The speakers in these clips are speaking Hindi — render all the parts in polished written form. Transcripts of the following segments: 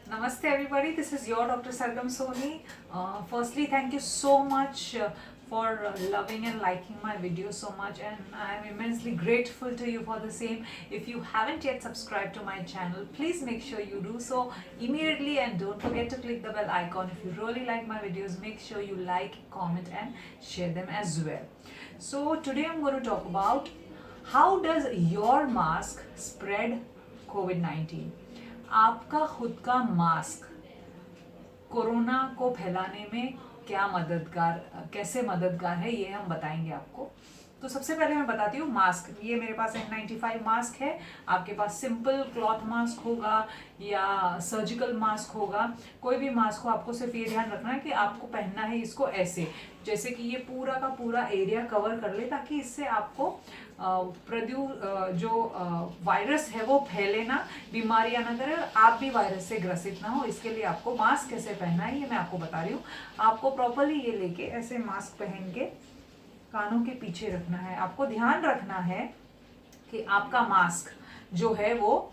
Namaste everybody, this is your Dr. Sargam Soni. Firstly, thank you so much for loving and liking my videos so much, and I am immensely grateful to you for the same. If you haven't yet subscribed to my channel, please make sure you do so immediately, and don't forget to click the bell icon. If you really like my videos, make sure you like, comment and share them as well. So today I'm going to talk about how does your mask spread COVID-19. आपका खुद का मास्क कोरोना को फैलाने में कैसे मददगार है, ये हम बताएंगे आपको। तो सबसे पहले मैं बताती हूँ मास्क। ये मेरे पास N95 मास्क है। आपके पास सिंपल क्लॉथ मास्क होगा या सर्जिकल मास्क होगा, कोई भी मास्क हो, आपको सिर्फ ये ध्यान रखना है कि आपको पहनना है इसको ऐसे, जैसे कि ये पूरा का पूरा एरिया कवर कर ले, ताकि इससे आपको जो वायरस है वो फैले ना, बीमारियां ना करे, आप भी वायरस से ग्रसित ना हो। इसके लिए आपको मास्क कैसे पहनना है ये मैं आपको बता रही हूँ। आपको प्रॉपरली ये लेके ऐसे मास्क पहन के कानों के पीछे रखना है। आपको ध्यान रखना है कि आपका मास्क जो है वो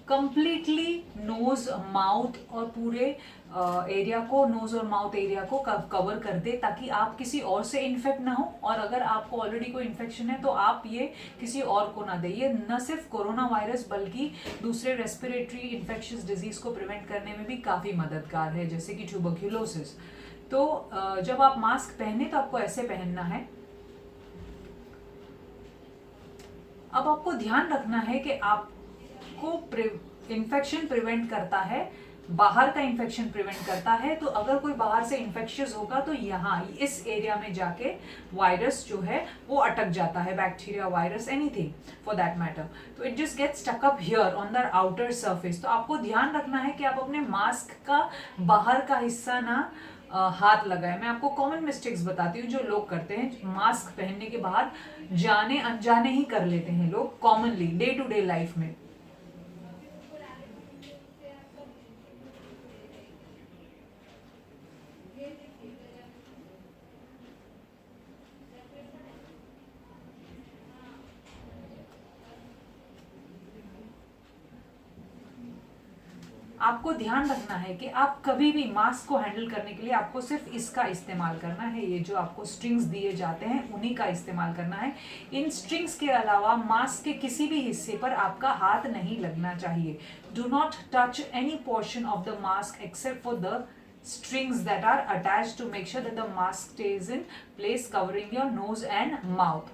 कंप्लीटली नोज माउथ और पूरे एरिया को, नोज और माउथ एरिया को कवर कर दे, ताकि आप किसी और से इन्फेक्ट ना हो, और अगर आपको ऑलरेडी कोई इन्फेक्शन है तो आप ये किसी और को ना दे। ये न सिर्फ कोरोना वायरस बल्कि दूसरे रेस्पिरेटरी इन्फेक्शियस डिजीज को प्रिवेंट करने में भी काफ़ी मददगार है, जैसे कि ट्यूबरक्यूलोसिस। तो जब आप मास्क पहने तो आपको ऐसे पहनना है। अब आपको ध्यान रखना है कि आपको इन्फेक्शन प्रिवेंट करता है, बाहर का इन्फेक्शन प्रिवेंट करता है। तो अगर कोई बाहर से इन्फेक्शियस होगा तो यहाँ इस एरिया में जाके वायरस जो है वो अटक जाता है, bacteria, virus, anything for that matter. तो it just gets stuck up here on the outer surface. तो आपको ध्यान रखना है कि आप अपने मास्क का बाहर का हिस्सा ना हाथ लगाए। मैं आपको कॉमन मिस्टेक्स बताती हूँ जो लोग करते हैं। मास्क पहनने के बाद जाने अनजाने ही कर लेते हैं लोग, commonly day to day life में। आपको ध्यान रखना है कि आप कभी भी मास्क को हैंडल करने के लिए आपको सिर्फ इसका इस्तेमाल करना है। ये जो आपको स्ट्रिंग्स दिए जाते हैं उन्हीं का इस्तेमाल करना है। इन स्ट्रिंग्स के अलावा मास्क के किसी भी हिस्से पर आपका हाथ नहीं लगना चाहिए। Do not touch any portion of the mask except for the strings that are attached to make sure that the mask stays in place covering your nose and mouth.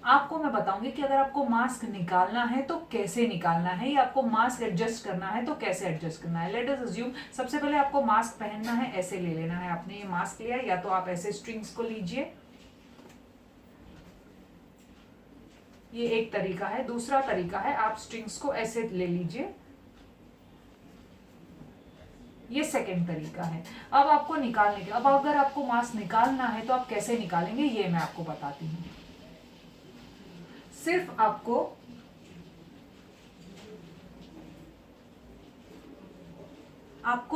आपको मैं बताऊंगी कि अगर आपको मास्क निकालना है तो कैसे निकालना है, या आपको मास्क एडजस्ट करना है तो कैसे एडजस्ट करना है। लेट अस अज्यूम सबसे पहले आपको मास्क पहनना है, ऐसे ले लेना है। आपने ये मास्क लिया, या तो आप ऐसे स्ट्रिंग्स को लीजिए, ये एक तरीका है। दूसरा तरीका है आप स्ट्रिंग्स को ऐसे ले लीजिए, ये सेकेंड तरीका है। अब आपको निकालने के, अब अगर आपको मास्क निकालना है तो आप कैसे निकालेंगे ये मैं आपको बताती हूँ। सिर्फ आपको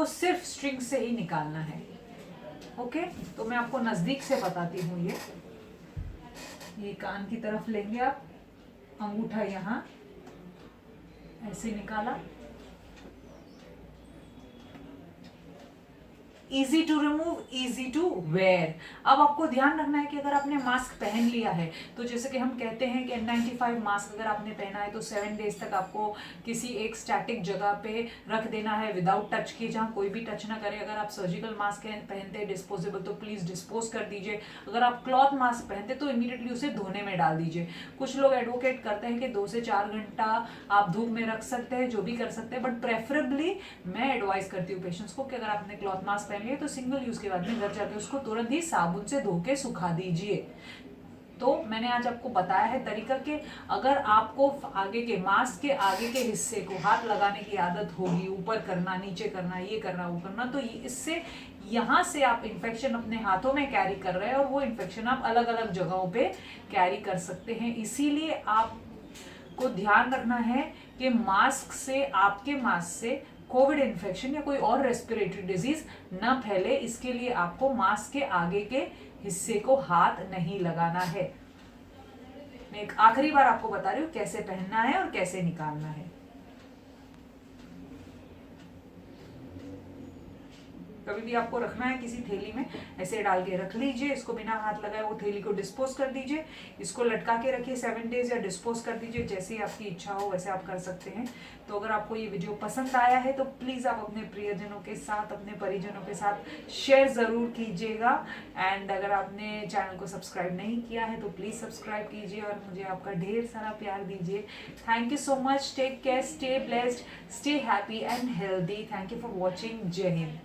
सिर्फ स्ट्रिंग से ही निकालना है। ओके, तो मैं आपको नजदीक से बताती हूँ। ये कान की तरफ लेंगे आप, अंगूठा यहाँ ऐसे निकाला, easy to remove, easy to wear. अब आपको ध्यान रखना है कि अगर आपने मास्क पहन लिया है तो जैसे कि हम कहते हैं कि N95 मास्क अगर आपने पहना है तो 7 डेज तक आपको किसी एक स्टैटिक जगह पे रख देना है विदाउट टच किए, जहाँ कोई भी टच ना करे। अगर आप सर्जिकल मास्क पहनते हैं डिस्पोजेबल तो प्लीज़ डिस्पोज कर दीजिए। अगर आप क्लॉथ मास्क पहनते तो इमीडिएटली उसे धोने में डाल दीजिए। कुछ लोग एडवोकेट करते हैं कि 2 से 4 घंटा आप धूप में रख सकते हैं, जो भी कर सकते हैं, बट प्रेफरेबली मैं एडवाइस करती हूँ पेशेंट्स को कि अगर आपने क्लॉथ मास्क पहन लिया तो सिंगल यूज के बाद में घर जाके उसको तुरंत ही साबुन से धो के सुखा दीजिए। तो मैंने आज आपको बताया है तरीका कि अगर आपको आगे के मास्क के आगे के हिस्से को हाथ लगाने की आदत होगी, ऊपर करना, नीचे करना, ये करना, वो करना, तो इससे यहाँ से आप इन्फेक्शन अपने हाथों में कैरी कर रहे हैं और वो इन्फेक्शन आप अलग अलग जगहों पे कैरी कर सकते हैं। इसीलिए आपको ध्यान रखना है कि मास्क से, आपके मास्क से कोविड इन्फेक्शन या कोई और रेस्पिरेटरी डिजीज न फैले। इसके लिए आपको मास्क के आगे के हिस्से को हाथ नहीं लगाना है। मैं एक आखिरी बार आपको बता रही हूँ कैसे पहनना है और कैसे निकालना है। कभी भी आपको रखना है किसी थैली में, ऐसे डाल के रख लीजिए, इसको बिना हाथ लगाए वो थैली को डिस्पोज कर दीजिए, इसको लटका के रखिए 7 डेज या डिस्पोज कर दीजिए, जैसी आपकी इच्छा हो वैसे आप कर सकते हैं। तो अगर आपको ये वीडियो पसंद आया है तो प्लीज़ आप अपने प्रियजनों के साथ, अपने परिजनों के साथ शेयर ज़रूर कीजिएगा। एंड अगर आपने चैनल को सब्सक्राइब नहीं किया है तो प्लीज़ सब्सक्राइब कीजिए और मुझे आपका ढेर सारा प्यार दीजिए। Thank you so much, take care, stay blessed, stay happy and healthy. Thank you for watching. जय हिंद।